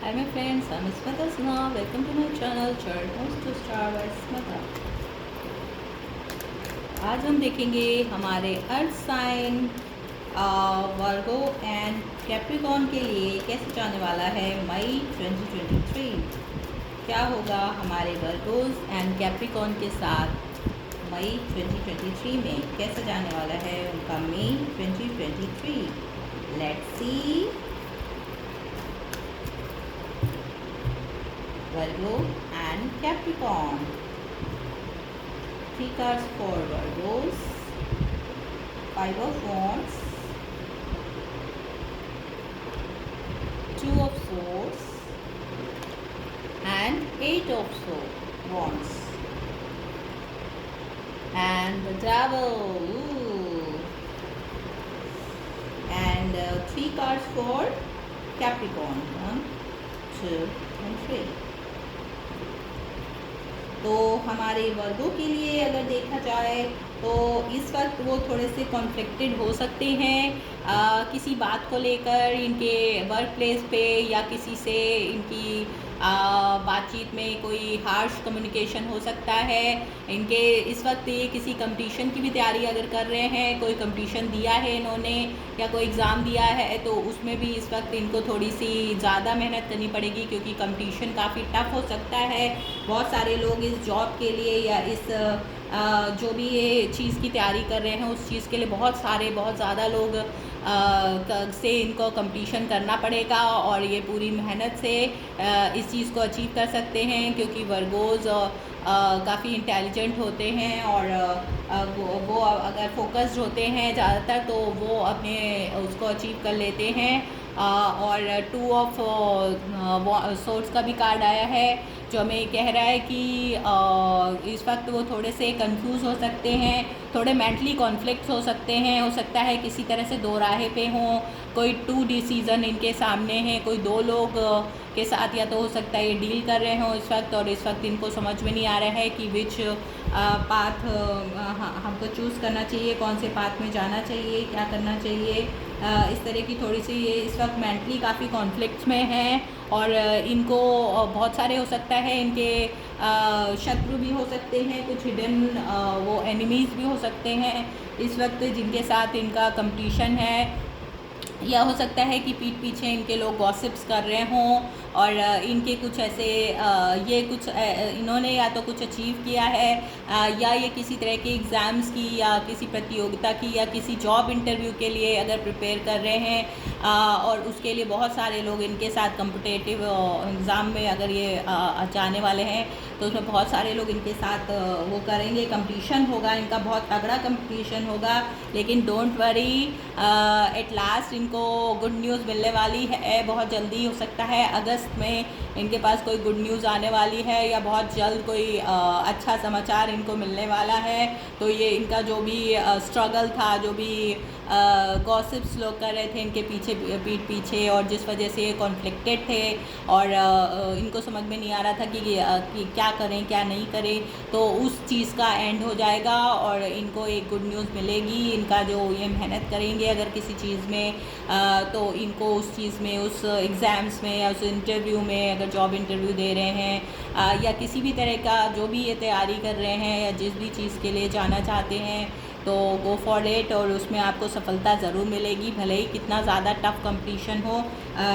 Hi my friends, I'm Smita Sinha. Welcome to my channel Chart Homes to Star by Smita. आज हम देखेंगे हमारे earth sign Virgo and Capricorn के लिए कैसे जाने वाला है मई 2023। क्या होगा हमारे वर्गोज एंड कैप्रिकॉर्न के साथ मई 2023 में, कैसे जाने वाला है उनका मई 2023। Let's see. Virgo and Capricorn. 3 cards for Virgos, 5 of Wands, 2 of Swords and 8 of Wands. And the Devil. Ooh. And 3 cards for Capricorn. 1, 2 and 3. तो हमारे वर्गों के लिए अगर देखा जाए तो इस वक्त वो थोड़े से कॉन्फ्लिक्टेड हो सकते हैं किसी बात को लेकर, इनके वर्क प्लेस पे या किसी से इनकी बातचीत में कोई हार्श कम्युनिकेशन हो सकता है। इनके इस वक्त ये किसी कंपटीशन की भी तैयारी अगर कर रहे हैं, कोई कंपटीशन दिया है इन्होंने या कोई एग्ज़ाम दिया है, तो उसमें भी इस वक्त इनको थोड़ी सी ज़्यादा मेहनत करनी पड़ेगी क्योंकि कंपटीशन काफ़ी टफ हो सकता है। बहुत सारे लोग इस जॉब के लिए या इस जो भी ये चीज़ की तैयारी कर रहे हैं उस चीज़ के लिए बहुत ज़्यादा लोग से इनको कंपटीशन करना पड़ेगा और ये पूरी मेहनत से इस चीज़ को अचीव कर सकते हैं क्योंकि वर्गोज़ काफ़ी इंटेलिजेंट होते हैं और वो अगर फोकस्ड होते हैं ज़्यादातर तो वो अपने उसको अचीव कर लेते हैं। और 2 ऑफ सोर्ड्स का भी कार्ड आया है जो हमें कह रहा है कि इस वक्त वो थोड़े से कंफ्यूज हो सकते हैं, थोड़े मेंटली कॉन्फ्लिक्ट्स हो सकते हैं। हो सकता है किसी तरह से दो राहे पे हों, कोई 2 डिसीज़न इनके सामने हैं, कोई 2 लोग के साथ या तो हो सकता है ये डील कर रहे हों इस वक्त और इस वक्त इनको समझ में नहीं आ रहा है कि विच पाथ हमको चूज़ करना चाहिए, कौन से पाथ में जाना चाहिए, क्या करना चाहिए। इस तरह की थोड़ी सी ये इस वक्त मेंटली काफ़ी कॉन्फ्लिक्ट्स में हैं और इनको बहुत सारे हो सकता है इनके शत्रु भी हो सकते हैं, कुछ हिडन वो एनिमीज़ भी हो सकते हैं इस वक्त जिनके साथ इनका कंपटीशन है। या हो सकता है कि पीठ पीछे इनके लोग गॉसिप्स कर रहे हों और इनके कुछ ऐसे ये कुछ इन्होंने या तो कुछ अचीव किया है या ये किसी तरह के एग्ज़ाम्स की या किसी प्रतियोगिता की या किसी जॉब इंटरव्यू के लिए अगर प्रिपेयर कर रहे हैं और उसके लिए बहुत सारे लोग इनके साथ कॉम्पिटिटिव एग्ज़ाम में अगर ये जाने वाले हैं तो उसमें बहुत सारे लोग इनके साथ वो करेंगे, कंपटीशन होगा इनका, बहुत तगड़ा कंपटीशन होगा। लेकिन डोंट वरी, एट लास्ट इनको गुड न्यूज़ मिलने वाली है बहुत जल्दी। हो सकता है अगस्त में इनके पास कोई गुड न्यूज़ आने वाली है या बहुत जल्द कोई अच्छा समाचार इनको मिलने वाला है। तो ये इनका जो भी स्ट्रगल था, जो भी गॉसिप्स लोग कर रहे थे इनके पीठ पीछे और जिस वजह से ये कॉन्फ्लिक्टेड थे और इनको समझ में नहीं आ रहा था कि क्या करें क्या नहीं करें, तो उस चीज़ का एंड हो जाएगा और इनको एक गुड न्यूज़ मिलेगी। इनका जो ये मेहनत करेंगे अगर किसी चीज़ में तो इनको उस चीज़ में, उस एग्ज़ाम्स में या उस इंटरव्यू में, अगर जॉब इंटरव्यू दे रहे हैं या किसी भी तरह का जो भी ये तैयारी कर रहे हैं या जिस भी चीज़ के लिए जाना चाहते हैं तो गो फॉर इट और उसमें आपको सफलता ज़रूर मिलेगी। भले ही कितना ज़्यादा टफ कंपटीशन हो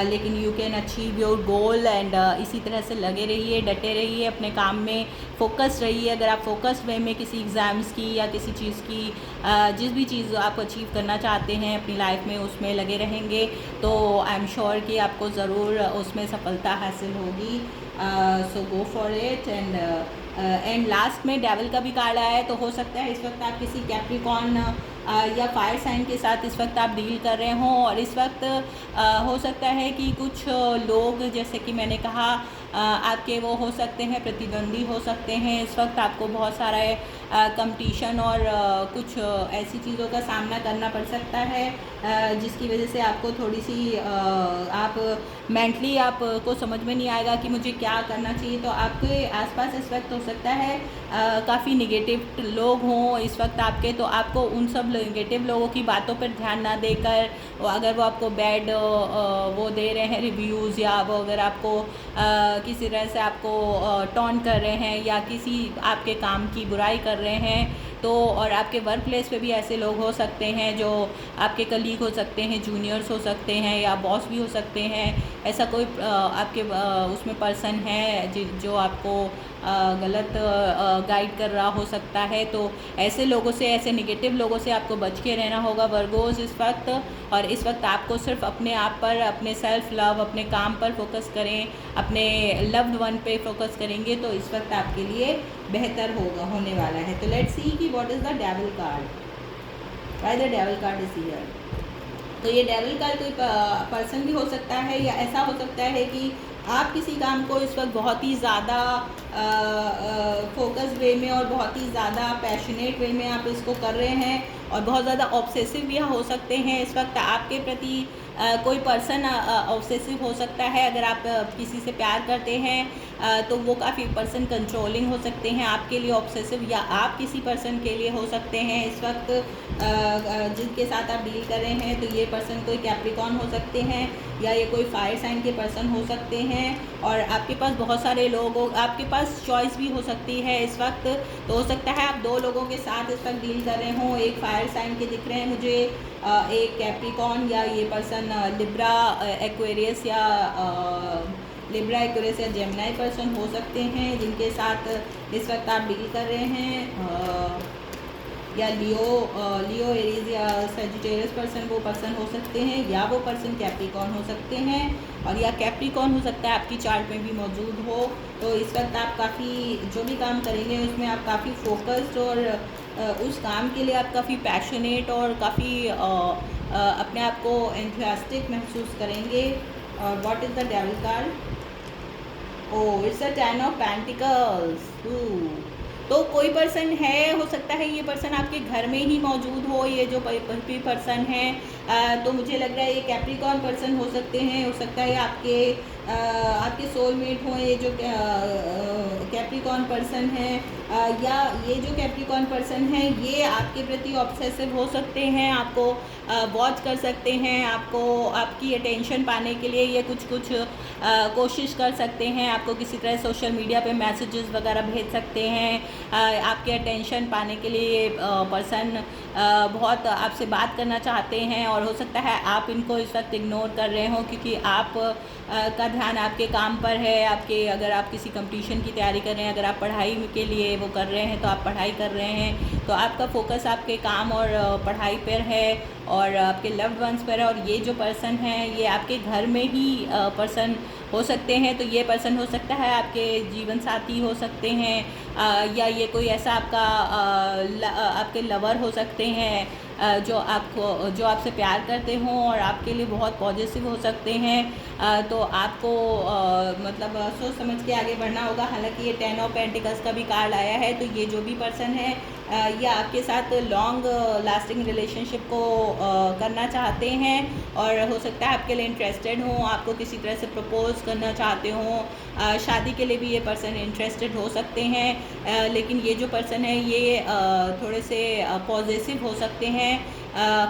लेकिन you can achieve your goal and इसी तरह से लगे रहिए, डटे रहिए, अपने काम में फोकस रहिए। अगर आप फोकस वे में किसी एग्ज़ाम्स की या किसी चीज़ की जिस भी चीज़ आप अचीव करना चाहते हैं अपनी लाइफ में उसमें लगे रहेंगे तो आई एम श्योर कि आपको ज़रूर उसमें सफलता हासिल होगी। So go for it and last में डेविल का भी कार्ड आया है तो हो सकता है इस वक्त आप किसी कैप्रिकॉर्न या फायर साइन के साथ इस वक्त आप डील कर रहे हों और इस वक्त हो सकता है कि कुछ लोग, जैसे कि मैंने कहा, आपके वो हो सकते हैं प्रतिद्वंदी हो सकते हैं। इस वक्त आपको बहुत सारा कंपटीशन और कुछ ऐसी चीज़ों का सामना करना पड़ सकता है जिसकी वजह से आपको थोड़ी सी आप मेंटली आपको समझ में नहीं आएगा कि मुझे क्या करना चाहिए। तो आपके आसपास इस वक्त हो सकता है काफ़ी निगेटिव लोग हों इस वक्त आपके, तो आपको उन सब नेगेटिव लोगों की बातों पर ध्यान ना देकर, अगर वो आपको बैड वो दे रहे हैं रिव्यूज़, या वो अगर आपको किसी तरह से आपको टॉन्ट कर रहे हैं या किसी आपके काम की बुराई कर रहे हैं, तो और आपके वर्क प्लेस पे भी ऐसे लोग हो सकते हैं जो आपके कलीग हो सकते हैं, जूनियर्स हो सकते हैं, या बॉस भी हो सकते हैं। ऐसा कोई आपके उसमें पर्सन है जो आपको गलत गाइड कर रहा हो सकता है। तो ऐसे लोगों से, ऐसे नेगेटिव लोगों से आपको बच के रहना होगा वर्गोस इस वक्त। और इस वक्त आपको सिर्फ अपने आप पर, अपने सेल्फ लव, अपने काम पर फोकस करें, अपने लव्ड वन पे फोकस करेंगे तो इस वक्त आपके लिए बेहतर होने वाला है। तो लेट्स सी कि what is the devil card, why the devil card is here. तो ये डेविल कार्ड कोई पर्सन भी हो सकता है, या ऐसा हो सकता है कि आप किसी काम को इस वक्त बहुत ही ज़्यादा फोकस वे में और बहुत ही ज़्यादा पैशनेट वे में आप इसको कर रहे हैं, और बहुत ज़्यादा ऑब्सेसिव भी हो सकते हैं इस वक्त आपके प्रति। कोई पर्सन ऑब्सेसिव हो सकता है। अगर आप किसी से प्यार करते हैं तो वो काफ़ी पर्सन कंट्रोलिंग हो सकते हैं आपके लिए ऑब्सेसिव, या आप किसी पर्सन के लिए हो सकते हैं इस वक्त जिनके साथ आप डील कर रहे हैं। तो ये पर्सन कोई कैप्रिकॉर्न हो सकते हैं, या ये कोई फायर साइन के पर्सन हो सकते हैं। और आपके पास बहुत सारे लोग आपके पास चॉइस भी हो सकती है इस वक्त। तो हो सकता है आप 2 लोगों के साथ इस वक्त डील कर रहे हों। एक फायर साइन के दिख रहे हैं मुझे, एक कैप्रिकॉर्न, या ये पर्सन लिब्रा एक्वेरियस या जेमिनी पर्सन हो सकते हैं जिनके साथ इस वक्त आप डील कर रहे हैं। या लियो एरीज या सेजिटेरियस पर्सन वो पर्सन हो सकते हैं, या वो पर्सन कैप्रिकॉर्न हो सकते हैं, और या कैप्रिकॉर्न हो सकता है आपकी चार्ट में भी मौजूद हो। तो इस वक्त आप काफ़ी जो भी काम करेंगे उसमें आप काफ़ी फोकस्ड, और उस काम के लिए आप काफ़ी पैशनेट और काफ़ी अपने आप को एंथुसियास्टिक महसूस करेंगे। और what is the devil card? Oh, it's a 10 of pentacles. तो कोई पर्सन है, हो सकता है ये पर्सन आपके घर में ही मौजूद हो, ये जो पर्सन है। तो मुझे लग रहा है ये कैप्रिकॉर्न पर्सन हो सकते हैं। हो सकता है आपके सोलमेट हों ये जो कैप्रिकॉर्न पर्सन है, या ये जो कैप्रिकॉर्न पर्सन है ये आपके प्रति ऑब्सेसिव हो सकते हैं, आपको वॉच कर सकते हैं, आपको आपकी अटेंशन पाने के लिए ये कुछ कोशिश कर सकते हैं। आपको किसी तरह सोशल मीडिया पे मैसेजेस वगैरह भेज सकते हैं। आपके अटेंशन पाने के लिए पर्सन बहुत आपसे बात करना चाहते हैं, और हो सकता है आप इनको इस वक्त इग्नोर कर रहे हो क्योंकि आप का ध्यान आपके काम पर है। अगर आप किसी कंपटीशन की तैयारी कर रहे हैं, अगर आप पढ़ाई के लिए वो कर रहे हैं तो आप पढ़ाई कर रहे हैं, तो आपका फोकस आपके काम और पढ़ाई पर है और आपके लव्ड वंस पर है। और ये जो पर्सन है ये आपके घर में ही पर्सन हो सकते हैं। तो ये पर्सन हो सकता है आपके जीवन साथी हो सकते हैं, या ये कोई ऐसा आपके लवर हो सकते हैं जो आपसे प्यार करते हों और आपके लिए बहुत पॉजिटिव हो सकते हैं। तो आपको मतलब सोच समझ के आगे बढ़ना होगा। हालांकि ये 10 ऑफ पेंटिकल्स का भी कार्ड आया है, तो ये जो भी पर्सन है ये आपके साथ लॉन्ग लास्टिंग रिलेशनशिप को करना चाहते हैं, और हो सकता है आपके लिए इंटरेस्टेड हों, आपको किसी तरह से प्रपोज करना चाहते हों। शादी के लिए भी ये पर्सन इंटरेस्टेड हो सकते हैं। लेकिन ये जो पर्सन है ये थोड़े से पॉजिटिव हो सकते हैं,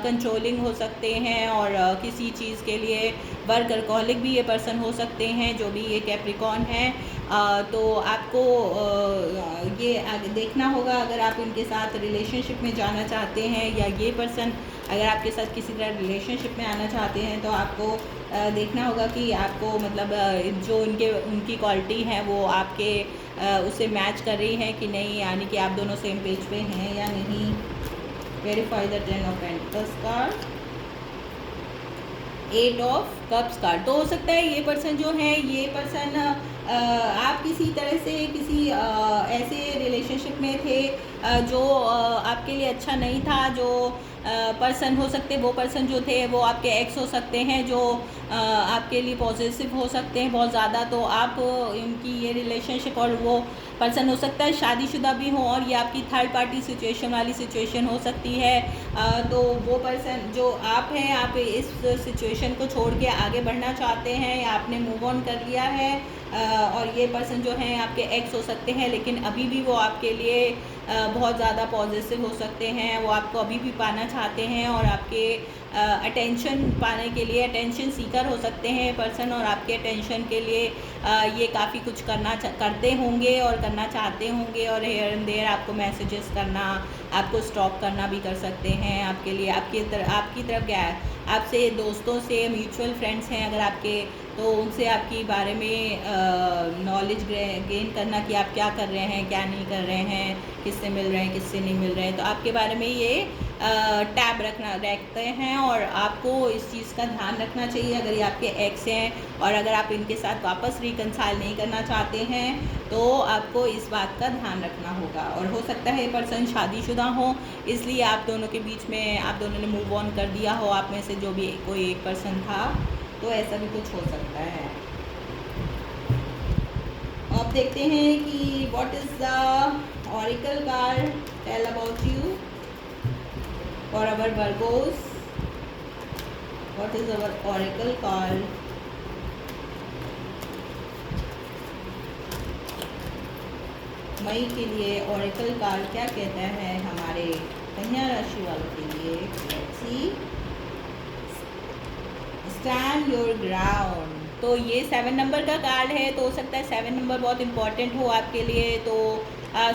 कंट्रोलिंग हो सकते हैं, और किसी चीज़ के लिए वर्कहॉलिक भी ये पर्सन हो सकते हैं जो भी ये कैप्रिकॉर्न है। तो आपको ये आगे देखना होगा अगर आप इनके साथ रिलेशनशिप में जाना चाहते हैं, या ये पर्सन अगर आपके साथ किसी तरह रिलेशनशिप में आना चाहते हैं, तो आपको देखना होगा कि आपको मतलब जो उनकी क्वालिटी है वो आपके उससे मैच कर रही है कि नहीं, यानी कि आप दोनों सेम पेज पे हैं या नहीं। Verify the 10 of pentacles card, 8 of cups card. तो हो सकता है ये पर्सन जो है ये पर्सन आप किसी तरह से किसी ऐसे रिलेशनशिप में थे जो आपके लिए अच्छा नहीं था। जो पर्सन हो सकते, वो पर्सन जो थे वो आपके एक्स हो सकते हैं जो आपके लिए पॉजिटिव हो सकते हैं बहुत ज़्यादा। तो आप इनकी ये रिलेशनशिप, और वो पर्सन हो सकता है शादीशुदा भी हो, और ये आपकी थर्ड पार्टी सिचुएशन वाली सिचुएशन हो सकती है। तो वो पर्सन जो आप हैं, आप इस सिचुएशन को छोड़ के आगे बढ़ना चाहते हैं, या आपने मूव ऑन कर लिया है, और ये पर्सन जो हैं आपके एक्स हो सकते हैं, लेकिन अभी भी वो आपके लिए बहुत ज़्यादा पॉजिटिव हो सकते हैं। वो आपको अभी भी पाना चाहते हैं और आपके अटेंशन पाने के लिए अटेंशन सीकर हो सकते हैं पर्सन, और आपके अटेंशन के लिए ये काफ़ी कुछ करते होंगे और करना चाहते होंगे, और हेयर एंड देयर आपको मैसेजेस करना, आपको स्टॉप करना भी कर सकते हैं आपके लिए। आपकी तरफ क्या है, आपसे दोस्तों से म्यूचुअल फ्रेंड्स हैं अगर आपके, तो उनसे आपके बारे में नॉलेज गेन करना कि आप क्या कर रहे हैं, क्या नहीं कर रहे हैं, किससे मिल रहे हैं, किससे नहीं मिल रहे हैं। तो आपके बारे में ये टैब रखते हैं, और आपको इस चीज़ का ध्यान रखना चाहिए अगर ये आपके एक्स हैं, और अगर आप इनके साथ वापस रिकंसाइल नहीं करना चाहते हैं तो आपको इस बात का ध्यान रखना होगा। और हो सकता है ये पर्सन शादीशुदा हो, इसलिए आप दोनों के बीच में आप दोनों ने मूव ऑन कर दिया हो, आप में से जो भी कोई एक पर्सन था, तो ऐसा भी कुछ हो सकता है। अब देखते हैं कि what is the oracle card tell about you for our Virgos. What is our oracle card? मई के लिए ऑरिकल कार्ड क्या कहता है हमारे कन्या राशि वालों के लिए? Let's see. Stand your ground. तो ये 7 नंबर का कार्ड है, तो हो सकता है 7 नंबर बहुत इंपॉर्टेंट हो आपके लिए। तो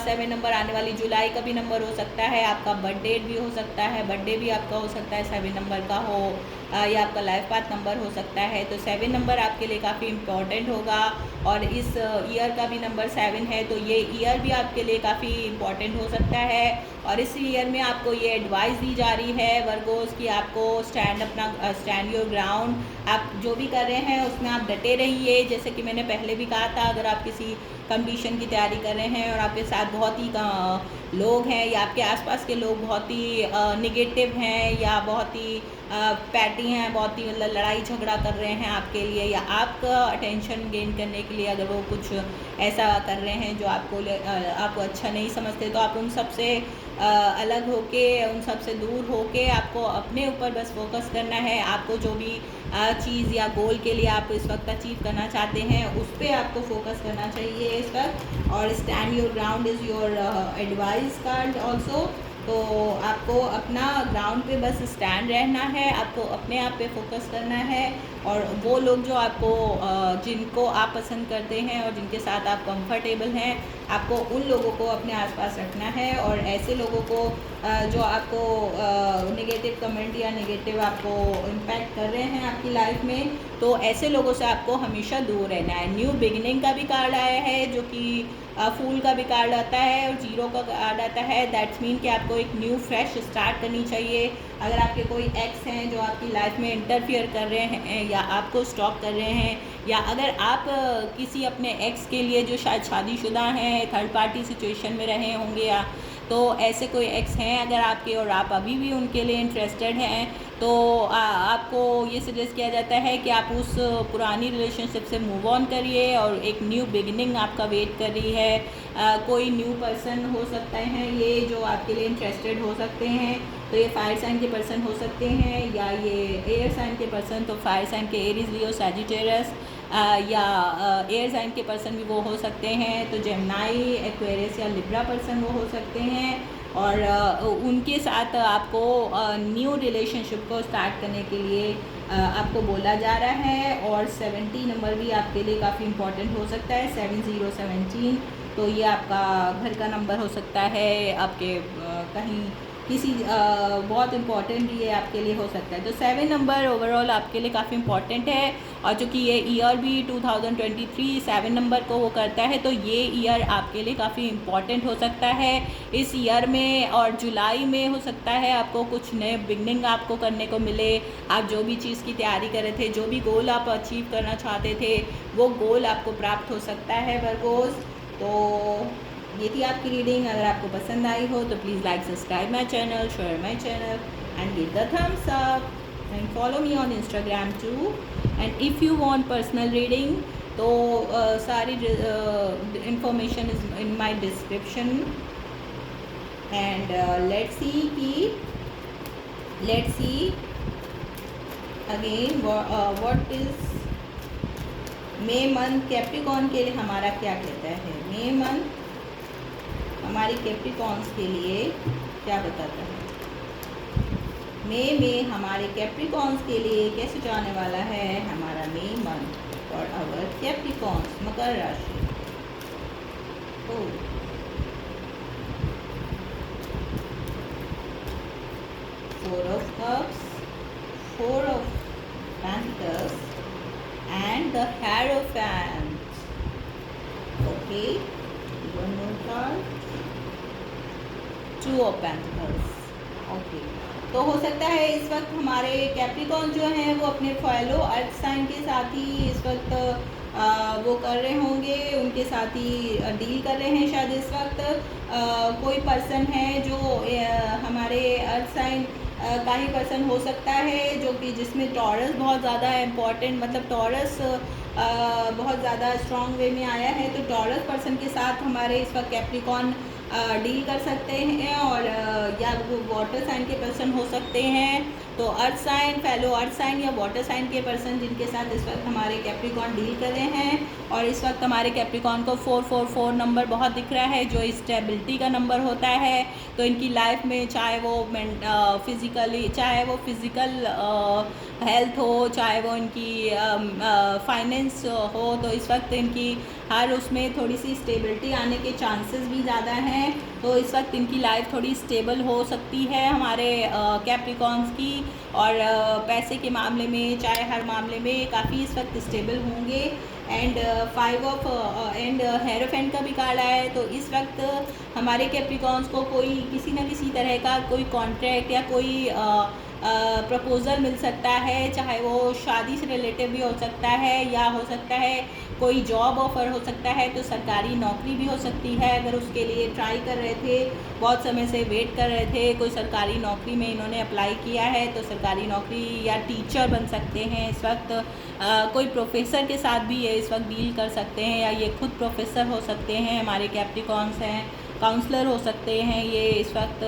7 नंबर आने वाली जुलाई का भी नंबर हो सकता है, आपका बर्थ डेट भी हो सकता है, बर्थडे भी आपका हो सकता है 7 नंबर का हो, या आपका लाइफ पाथ नंबर हो सकता है। तो 7 नंबर आपके लिए काफ़ी इम्पॉर्टेंट होगा, और इस ईयर का भी नंबर 7 है, तो ये ईयर भी आपके लिए काफ़ी इम्पॉर्टेंट हो सकता है। और इस ईयर में आपको ये एडवाइस दी जा रही है वर्गोस कि आपको स्टैंड योर ग्राउंड, आप जो भी कर रहे हैं उसमें आप डटे रहिए। जैसे कि मैंने पहले भी कहा था, अगर आप किसी कंपटीशन की तैयारी कर रहे हैं और आपके साथ बहुत ही लोग हैं, या आपके आसपास के लोग बहुत ही निगेटिव हैं, या बहुत ही पैटी हैं, बहुत ही मतलब लड़ाई झगड़ा कर रहे हैं आपके लिए, या आपका अटेंशन गेन करने के लिए अगर वो कुछ ऐसा कर रहे हैं जो आपको अच्छा नहीं समझते, तो आप उन सब से अलग होके, उन सब से दूर होके आपको अपने ऊपर बस फोकस करना है। आपको जो भी चीज़ या गोल के लिए आप इस वक्त अचीव करना चाहते हैं उस पर आपको फोकस करना चाहिए इस वक्त। और stand your ground is your advice card also. तो आपको अपना ग्राउंड पे बस स्टैंड रहना है, आपको अपने आप पे फोकस करना है, और वो लोग जो आपको जिनको आप पसंद करते हैं और जिनके साथ आप कंफर्टेबल हैं, आपको उन लोगों को अपने आसपास रखना है। और ऐसे लोगों को जो आपको नेगेटिव कमेंट या नेगेटिव आपको इम्पैक्ट कर रहे हैं आपकी लाइफ में, तो ऐसे लोगों से आपको हमेशा दूर रहना है। न्यू बिगिनिंग का भी कार्ड आया है, जो कि फूल का भी कार्ड आता है और 0 का कार्ड आता है। दैट्स मीन कि आपको एक न्यू फ्रेश स्टार्ट करनी चाहिए। अगर आपके कोई एक्स हैं जो आपकी लाइफ में इंटरफियर कर रहे हैं या आपको स्टॉप कर रहे हैं, या अगर आप किसी अपने एक्स के लिए जो शायद शादीशुदा हैं, थर्ड पार्टी सिचुएशन में रहे होंगे, या तो ऐसे कोई एक्स हैं अगर आपके, और आप अभी भी उनके लिए इंटरेस्टेड हैं, तो आपको ये सजेस्ट किया जाता है कि आप उस पुरानी रिलेशनशिप से मूव ऑन करिए, और एक न्यू बिगिनिंग आपका वेट कर रही है। कोई न्यू पर्सन हो सकते हैं ये जो आपके लिए इंटरेस्टेड हो सकते हैं, तो ये फायर साइन के पर्सन हो सकते हैं, या ये एयर साइन के पर्सन, तो फायर साइन के एरीज, लियो, सैजिटेरियस, या एयर साइन के पर्सन भी वो हो सकते हैं, तो जेमिनी, एक्वेरियस या लिब्रा पर्सन वो हो सकते हैं। और उनके साथ आपको न्यू रिलेशनशिप को स्टार्ट करने के लिए आपको बोला जा रहा है। और 70 नंबर भी आपके लिए काफ़ी इम्पॉर्टेंट हो सकता है, 7017। तो ये आपका घर का नंबर हो सकता है, आपके कहीं किसी बहुत इम्पॉर्टेंट ये आपके लिए हो सकता है। तो 7 नंबर ओवरऑल आपके लिए काफ़ी इम्पॉर्टेंट है, और चूँकि ये ईयर भी 2023 7 नंबर को वो करता है, तो ये ईयर आपके लिए काफ़ी इम्पॉर्टेंट हो सकता है इस ईयर में। और जुलाई में हो सकता है आपको कुछ नए बिगनिंग आपको करने को मिले। आप जो भी चीज़ की तैयारी कर रहे थे, जो भी गोल आप अचीव करना चाहते थे, वो गोल आपको प्राप्त हो सकता है वर्गोस। तो ये थी आपकी रीडिंग। अगर आपको पसंद आई हो तो please like, subscribe my channel, share my channel and give the thumbs up, and follow me on Instagram too. And if you want personal reading, तो सारी information is in my description. And let's see again what is May month Capricorn के लिए हमारा क्या कहता है? May month हमारी Capricorns के लिए क्या बताता है? मई में हमारे कैप्रिकॉर्न्स के लिए कैसे जाने वाला है हमारा मे मंथ और अवर कैप्रिकॉर्न्स मकर राशि? Four of cups, four of pentacles and the Hierophant. Okay, one more card. Two of Pentacles. Okay. तो हो सकता है इस वक्त हमारे कैप्रिकॉर्न जो हैं वो अपने फॉलो अर्थ साइन के साथ ही इस वक्त वो कर रहे होंगे, उनके साथ ही डील कर रहे हैं शायद इस वक्त। कोई पर्सन है जो हमारे अर्थ साइन का ही पर्सन हो सकता है जो कि जिसमें टॉरस बहुत ज़्यादा इम्पॉर्टेंट, मतलब टॉरस बहुत ज़्यादा स्ट्रॉन्ग वे में आया है। तो टॉरस पर्सन के साथ हमारे इस वक्त कैप्रिकॉर्न डील कर सकते हैं और या वो वाटर साइन के पर्सन हो सकते हैं। तो earth sign, fellow earth sign या वाटर साइन के पर्सन जिनके साथ इस वक्त हमारे कैप्रिकॉर्न डील कर रहे हैं। और इस वक्त हमारे कैप्रिकॉर्न को 444 नंबर बहुत दिख रहा है जो स्टेबिलिटी का नंबर होता है। तो इनकी लाइफ में चाहे वो फिज़िकली, चाहे वो फिज़िकल हेल्थ हो, चाहे वो इनकी फाइनेंस हो, तो इस वक्त इनकी हर उसमें थोड़ी सी स्टेबिलिटी आने के चांसेस भी ज़्यादा हैं। तो इस वक्त इनकी लाइफ थोड़ी स्टेबल हो सकती है हमारे कैप्रिकॉर्न्स की। और पैसे के मामले में, चाहे हर मामले में काफ़ी इस वक्त स्टेबल होंगे। And five of and hierophant का भी कार्ड आया है। तो इस वक्त हमारे कैप्रिकॉर्न्स को कोई किसी न किसी तरह का कोई कॉन्ट्रैक्ट या कोई प्रपोज़ल मिल सकता है, चाहे वो शादी से रिलेटिव भी हो सकता है या हो सकता है कोई जॉब ऑफ़र हो सकता है। तो सरकारी नौकरी भी हो सकती है, अगर उसके लिए ट्राई कर रहे थे, बहुत समय से वेट कर रहे थे, कोई सरकारी नौकरी में इन्होंने अप्लाई किया है तो सरकारी नौकरी या टीचर बन सकते हैं इस वक्त। कोई प्रोफेसर के साथ भी ये इस वक्त डील कर सकते हैं या ये खुद प्रोफेसर हो सकते हैं, हमारे कैप्रिकॉर्न्स हैं, काउंसलर हो सकते हैं ये इस वक्त।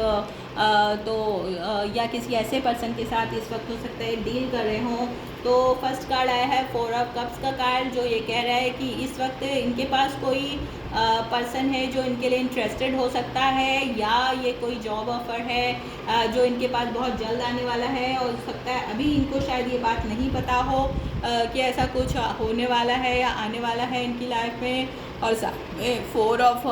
या किसी ऐसे पर्सन के साथ इस वक्त हो सकता है डील कर रहे हों। तो फर्स्ट कार्ड आया है 4 ऑफ कप्स का कार्ड, जो ये कह रहा है कि इस वक्त इनके पास कोई पर्सन है जो इनके लिए इंटरेस्टेड हो सकता है, या ये कोई जॉब ऑफ़र है जो इनके पास बहुत जल्द आने वाला है। और हो सकता है अभी इनको शायद ये बात नहीं पता हो कि ऐसा कुछ होने वाला है या आने वाला है इनकी लाइफ में। और साथ में 4 ऑफ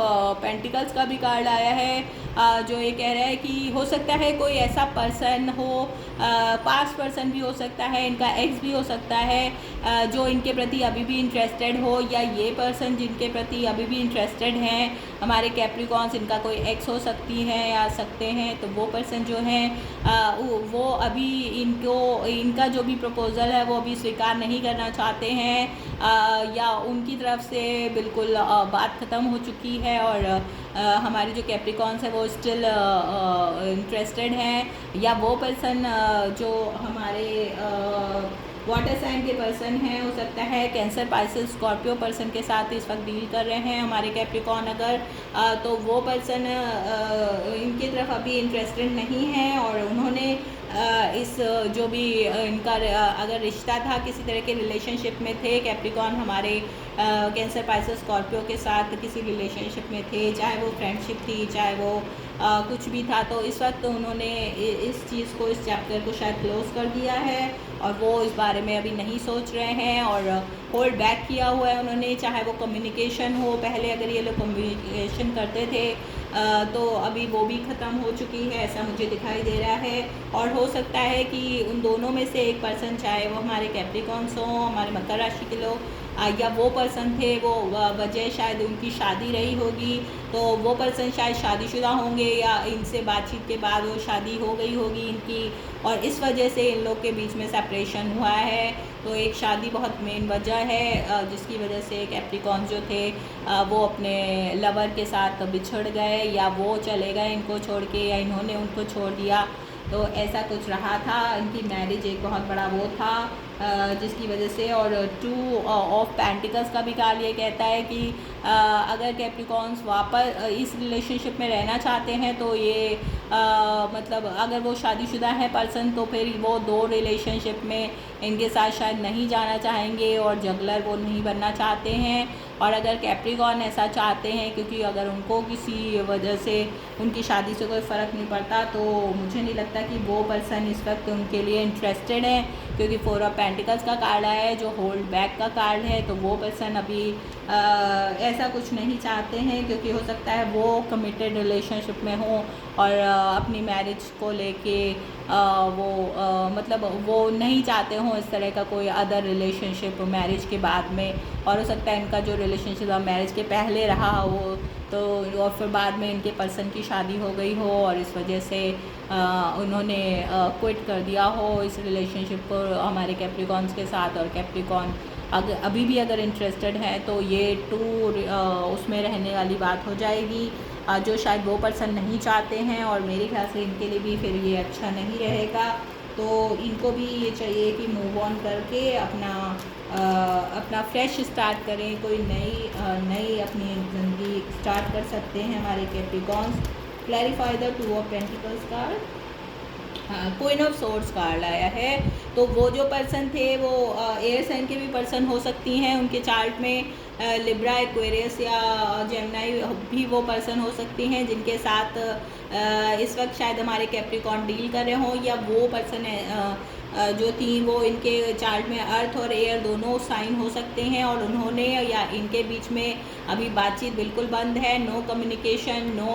पेंटिकल्स का भी कार्ड आया है जो ये कह रहा है कि हो सकता है कोई ऐसा पर्सन हो, पास्ट पर्सन भी हो सकता है, इनका एक्स भी हो सकता है जो इनके प्रति अभी भी इंटरेस्टेड हो, या ये पर्सन जिनके प्रति अभी भी इंटरेस्टेड हैं हमारे कैप्रिकॉर्न्स, इनका कोई एक्स हो सकती है या सकते हैं। तो वो पर्सन जो हैं वो अभी इनका जो भी प्रपोज़ल है वो अभी स्वीकार नहीं करना चाहते हैं, या उनकी तरफ से बिल्कुल बात ख़त्म हो चुकी है और हमारी जो कैप्रिकॉर्न्स है वो स्टिल इंटरेस्टेड हैं। या वो पर्सन जो हमारे वाटर साइन के पर्सन हैं, हो सकता है कैंसर, पाइसेस, स्कॉर्पियो पर्सन के साथ इस वक्त डील कर रहे हैं हमारे कैप्रिकॉर्न अगर, तो वो पर्सन इनकी तरफ अभी इंटरेस्टेड नहीं है। और उन्होंने इस जो भी इनका अगर रिश्ता था, किसी तरह के रिलेशनशिप में थे कैप्रिकॉर्न हमारे कैंसर, पाइसेस, स्कॉर्पियो के साथ किसी रिलेशनशिप में थे, चाहे वो फ्रेंडशिप थी, चाहे वो कुछ भी था, तो इस वक्त उन्होंने इस चीज़ को, इस चैप्टर को शायद क्लोज़ कर दिया है और वो इस बारे में अभी नहीं सोच रहे हैं और होल्ड बैक किया हुआ है उन्होंने। चाहे वो कम्युनिकेशन हो, पहले अगर ये लोग कम्युनिकेशन करते थे तो अभी वो भी ख़त्म हो चुकी है, ऐसा मुझे दिखाई दे रहा है। और हो सकता है कि उन दोनों में से एक पर्सन, चाहे वो हमारे कैप्रिकॉर्न्स हों, हमारे मकर राशि के लोग, या वो पर्सन थे, वो वजह शायद उनकी शादी रही होगी, तो वो पर्सन शायद शादीशुदा होंगे या इनसे बातचीत के बाद वो शादी हो गई होगी इनकी, और इस वजह से इन लोग के बीच में सेपरेशन हुआ है। तो एक शादी बहुत मेन वजह है जिसकी वजह से कैप्रिकॉर्न जो थे वो अपने लवर के साथ बिछड़ गए, या वो चले गए इनको छोड़ के, या इन्होंने उनको छोड़ दिया। तो ऐसा कुछ रहा था, इनकी मैरिज एक बहुत बड़ा वो था जिसकी वजह से। और 2 ऑफ पेंटिकल्स का भी कार्ड ये कहता है कि अगर कैप्रिकॉर्न्स वापस इस रिलेशनशिप में रहना चाहते हैं तो ये मतलब अगर वो शादीशुदा है पर्सन तो फिर वो 2 रिलेशनशिप में इनके साथ शायद नहीं जाना चाहेंगे और जगलर वो नहीं बनना चाहते हैं। और अगर कैप्रिकॉर्न ऐसा चाहते हैं, क्योंकि अगर उनको किसी वजह से उनकी शादी से कोई फ़र्क नहीं पड़ता, तो मुझे नहीं लगता कि वो पर्सन इस वक्त उनके लिए इंटरेस्टेड है, क्योंकि 4 ऑफ पेंटिकल्स का कार्ड आया है जो होल्ड बैक का कार्ड है। तो वो पर्सन अभी ऐसा कुछ नहीं चाहते हैं, क्योंकि हो सकता है वो कमिटेड रिलेशनशिप में हों और अपनी मैरिज को लेके वो मतलब वो नहीं चाहते हों इस तरह का कोई अदर रिलेशनशिप मैरिज के बाद में। और हो सकता है इनका जो रिलेशनशिप मैरिज के पहले रहा हो, तो और फिर बाद में इनके पर्सन की शादी हो गई हो और इस वजह से उन्होंने क्विट कर दिया हो इस रिलेशनशिप को हमारे कैप्रिकॉन्स के साथ। और कैप्रिकॉन अभी भी अगर इंटरेस्टेड है तो ये टूर उसमें रहने वाली बात हो जाएगी, जो शायद वो पर्सन नहीं चाहते हैं। और मेरे ख्याल से इनके लिए भी फिर ये अच्छा नहीं रहेगा। तो इनको भी ये चाहिए कि मूव ऑन करके अपना फ्रेश स्टार्ट करें, कोई नई अपनी ज़िंदगी स्टार्ट कर सकते हैं हमारे Capricorns. Clarify the 2 of pentacles card. Queen of swords card आया है। तो वो जो पर्सन थे वो एयर साइन के भी पर्सन हो सकती हैं, उनके चार्ट में लिब्रा, एक्वेरियस या जेमिनी भी वो पर्सन हो सकती हैं जिनके साथ इस वक्त शायद हमारे कैप्रिकॉन डील कर रहे हों, या वो पर्सन जो थी वो इनके चार्ट में अर्थ और एयर दोनों साइन हो सकते हैं और उन्होंने या इनके बीच में अभी बातचीत बिल्कुल बंद है। नो कम्युनिकेशन, नो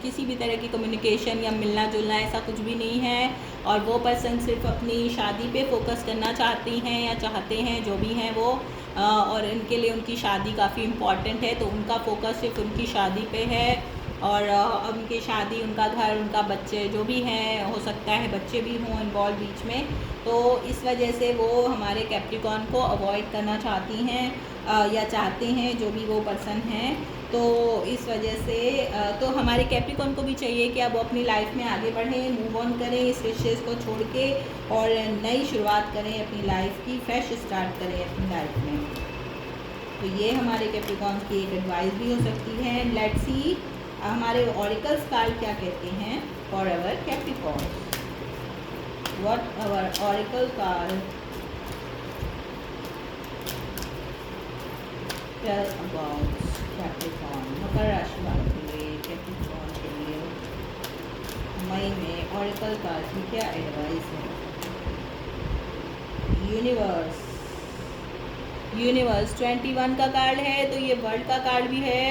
किसी भी तरह की कम्युनिकेशन या मिलना जुलना ऐसा कुछ भी नहीं है। और वो पर्सन सिर्फ अपनी शादी पे फोकस करना चाहती हैं या चाहते हैं, जो भी हैं वो और इनके लिए उनकी शादी काफ़ी इम्पॉर्टेंट है, तो उनका फोकस सिर्फ उनकी शादी पे है। और उनकी शादी, उनका घर, उनका बच्चे जो भी हैं, हो सकता है बच्चे भी हों इन्वॉल्व बीच में, तो इस वजह से वो हमारे कैप्रिकॉन को अवॉइड करना चाहती हैं या चाहते हैं, जो भी वो पर्सन हैं। तो इस वजह से तो हमारे कैप्रिकॉन को भी चाहिए कि अब वो अपनी लाइफ में आगे बढ़ें, मूव ऑन करें इस रिश्ते को छोड़ के और नई शुरुआत करें अपनी लाइफ की, फ्रेश स्टार्ट करें अपनी लाइफ में। तो ये हमारे कैप्रिकॉन की एक एडवाइस भी हो सकती है। लेट्स सी हमारे ऑरिकल्स कार्ड क्या कहते हैं for our Capricorn. What our oracle card tell about Capricorn, मकर राशि वालों के लिए, कैप्रिकॉन के लिए मई में ऑरिकल कार्ड की क्या एडवाइस है। यूनिवर्स 21 का कार्ड है, तो ये वर्ल्ड का कार्ड भी है।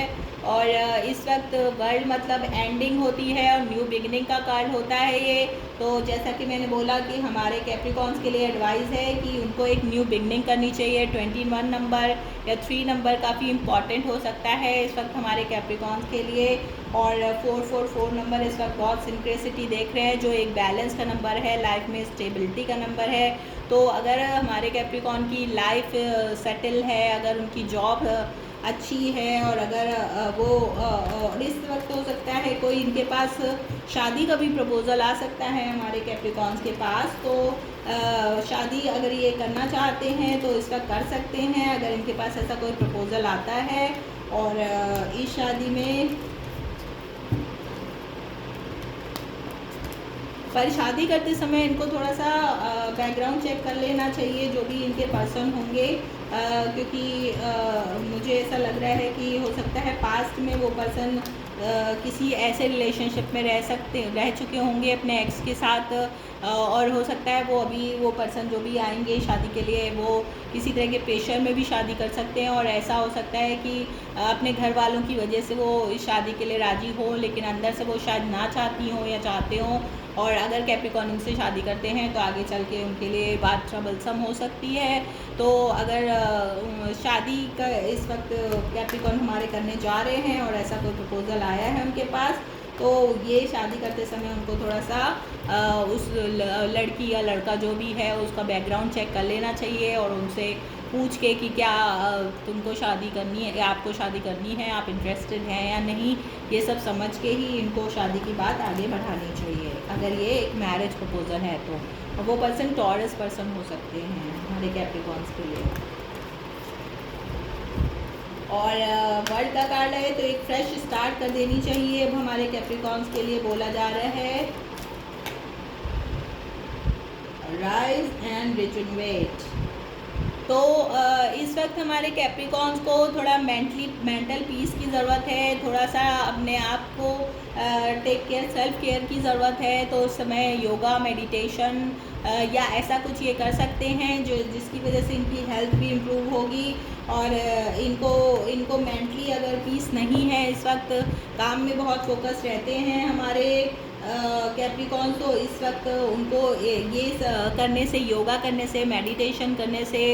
और इस वक्त वर्ल्ड मतलब एंडिंग होती है और न्यू बिगिनिंग का कार्ड होता है ये। तो जैसा कि मैंने बोला कि हमारे कैप्रिकॉन्स के लिए एडवाइस है कि उनको एक न्यू बिगनिंग करनी चाहिए। 21 नंबर या 3 नंबर काफ़ी इम्पॉर्टेंट हो सकता है इस वक्त हमारे कैप्रिकॉन्स के लिए। और 444 नंबर इस वक्त बहुत सिंक्रेसिटी देख रहे हैं, जो एक बैलेंस का नंबर है, लाइफ में स्टेबिलिटी का नंबर है। तो अगर हमारे कैप्रिकॉन की लाइफ सेटल है, अगर उनकी जॉब अच्छी है और अगर वो इस वक्त हो सकता है कोई इनके पास शादी का भी प्रपोज़ल आ सकता है हमारे कैप्रिकॉन्स के पास। तो शादी अगर ये करना चाहते हैं तो इसका कर सकते हैं, अगर इनके पास ऐसा कोई प्रपोज़ल आता है। और इस शादी में पर शादी करते समय इनको थोड़ा सा बैकग्राउंड चेक कर लेना चाहिए, जो भी इनके पर्सन होंगे, क्योंकि मुझे ऐसा लग रहा है कि हो सकता है पास्ट में वो पर्सन किसी ऐसे रिलेशनशिप में रह चुके होंगे अपने एक्स के साथ। और हो सकता है वो पर्सन जो भी आएंगे शादी के लिए वो किसी तरह के प्रेशर में भी शादी कर सकते हैं। और ऐसा हो सकता है कि अपने घर वालों की वजह से वो इस शादी के लिए राज़ी हो, लेकिन अंदर से वो शायद ना चाहती हों या चाहते हों। और अगर कैप्रिकॉन इनसे शादी करते हैं तो आगे चल के उनके लिए बात ट्रबलसम हो सकती है। तो अगर शादी का इस वक्त कैप्रिकॉन हमारे करने जा रहे हैं और ऐसा कोई प्रपोज़ल आया है उनके पास, तो ये शादी करते समय उनको थोड़ा सा उस लड़की या लड़का जो भी है उसका बैकग्राउंड चेक कर लेना चाहिए और उनसे पूछ के कि क्या तुमको शादी करनी है या आपको शादी करनी है, आप इंटरेस्टेड हैं या नहीं, ये सब समझ के ही इनको शादी की बात आगे बढ़ानी चाहिए अगर ये एक मैरिज प्रपोज़ल है तो। और वो पर्सन टॉरस पर्सन हो सकते हैं हमारे कैप्रिकॉन्स के लिए। और वर्ल्ड का कार्ड है तो एक फ्रेश स्टार्ट कर देनी चाहिए अब हमारे कैप्रिकॉन्स के लिए बोला जा रहा है। Rise and rejuvenate. तो इस वक्त हमारे कैप्रिकॉन्स को थोड़ा मेंटल पीस की ज़रूरत है, थोड़ा सा अपने आप को टेक केयर, सेल्फ केयर की ज़रूरत है। तो उस समय योगा, मेडिटेशन या ऐसा कुछ ये कर सकते हैं जो जिसकी वजह से इनकी हेल्थ भी इम्प्रूव होगी। और इनको मेंटली अगर पीस नहीं है, इस वक्त काम में बहुत फोकस रहते हैं हमारे कैप्रिकॉन, तो इस वक्त उनको ये करने से, योगा करने से, मेडिटेशन करने से,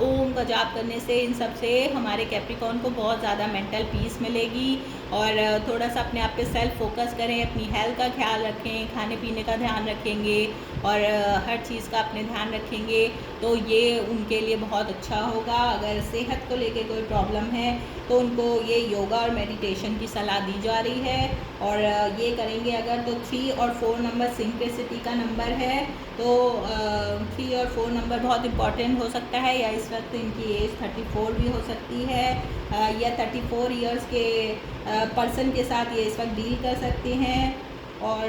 ओम का जाप करने से, इन सब से हमारे कैप्रिकॉन को बहुत ज़्यादा मेंटल पीस मिलेगी। और थोड़ा सा अपने आप पे सेल्फ फोकस करें, अपनी हेल्थ का ख्याल रखें, खाने पीने का ध्यान रखेंगे और हर चीज़ का अपने ध्यान रखेंगे तो ये उनके लिए बहुत अच्छा होगा। अगर सेहत को लेके कोई प्रॉब्लम है तो उनको ये योगा और मेडिटेशन की सलाह दी जा रही है। और ये करेंगे अगर तो 3 और 4 नंबर सिंक्रेसिटी का नंबर है, तो 3 और 4 नंबर बहुत इम्पॉर्टेंट हो सकता है। या इस वक्त इनकी एज 34 भी हो सकती है, या 34 ईयर्स के पर्सन के साथ ये इस वक्त डील कर सकते हैं। और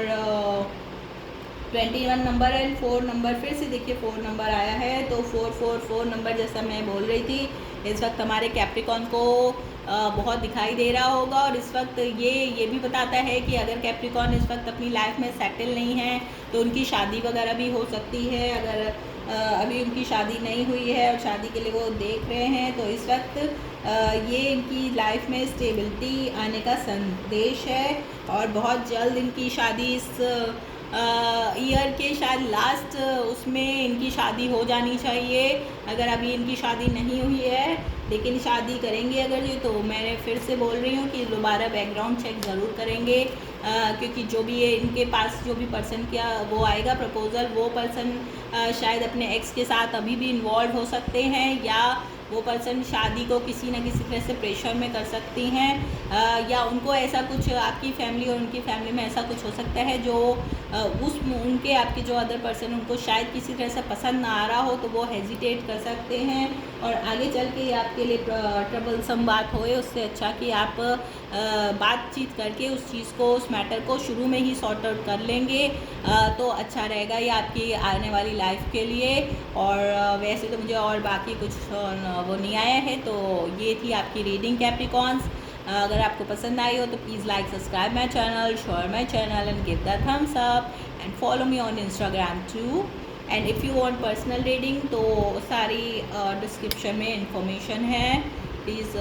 21 नंबर एंड 4 नंबर, फिर से देखिए 4 नंबर आया है, तो 444 नंबर जैसा मैं बोल रही थी, इस वक्त हमारे कैप्रिकॉन को बहुत दिखाई दे रहा होगा। और इस वक्त ये भी बताता है कि अगर कैप्रिकॉन इस वक्त अपनी लाइफ में सेटल नहीं है तो उनकी शादी वगैरह भी हो सकती है। अगर अभी उनकी शादी नहीं हुई है और शादी के लिए वो देख रहे हैं तो इस वक्त ये इनकी लाइफ में स्टेबिलिटी आने का संदेश है। और बहुत जल्द इनकी शादी इस ईयर के शायद लास्ट उसमें इनकी शादी हो जानी चाहिए। अगर अभी इनकी शादी नहीं हुई है लेकिन शादी करेंगे अगर ये, तो मैं फिर से बोल रही हूँ कि दोबारा बैकग्राउंड चेक ज़रूर करेंगे, क्योंकि जो भी ये इनके पास जो भी पर्सन का वो आएगा प्रपोज़ल, वो पर्सन शायद अपने एक्स के साथ अभी भी इन्वॉल्व हो सकते हैं, या वो पर्सन शादी को किसी न किसी तरह से प्रेशर में कर सकती हैं, या उनको ऐसा कुछ आपकी फैमिली और उनकी फैमिली में ऐसा कुछ हो सकता है जो उनके आपके जो अदर पर्सन उनको शायद किसी तरह से पसंद ना आ रहा हो, तो वो हेजिटेट कर सकते हैं। और आगे चल के आपके लिए ट्रबलसम बात होए, उससे अच्छा कि आप बातचीत करके उस चीज़ को, उस मैटर को शुरू में ही सॉर्ट आउट कर लेंगे तो अच्छा रहेगा ये आपकी आने वाली लाइफ के लिए। और वैसे तो मुझे और बाकी कुछ वो नहीं आया है। तो ये थी आपकी रीडिंग कैप्रिकॉन्स। अगर आपको पसंद आई हो तो please like, subscribe my channel, share my channel and give the thumbs up and follow me on Instagram too. And if you want personal reading तो सारी डिस्क्रिप्शन में इंफॉर्मेशन है, please.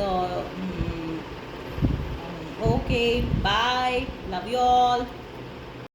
Okay, bye, love you all.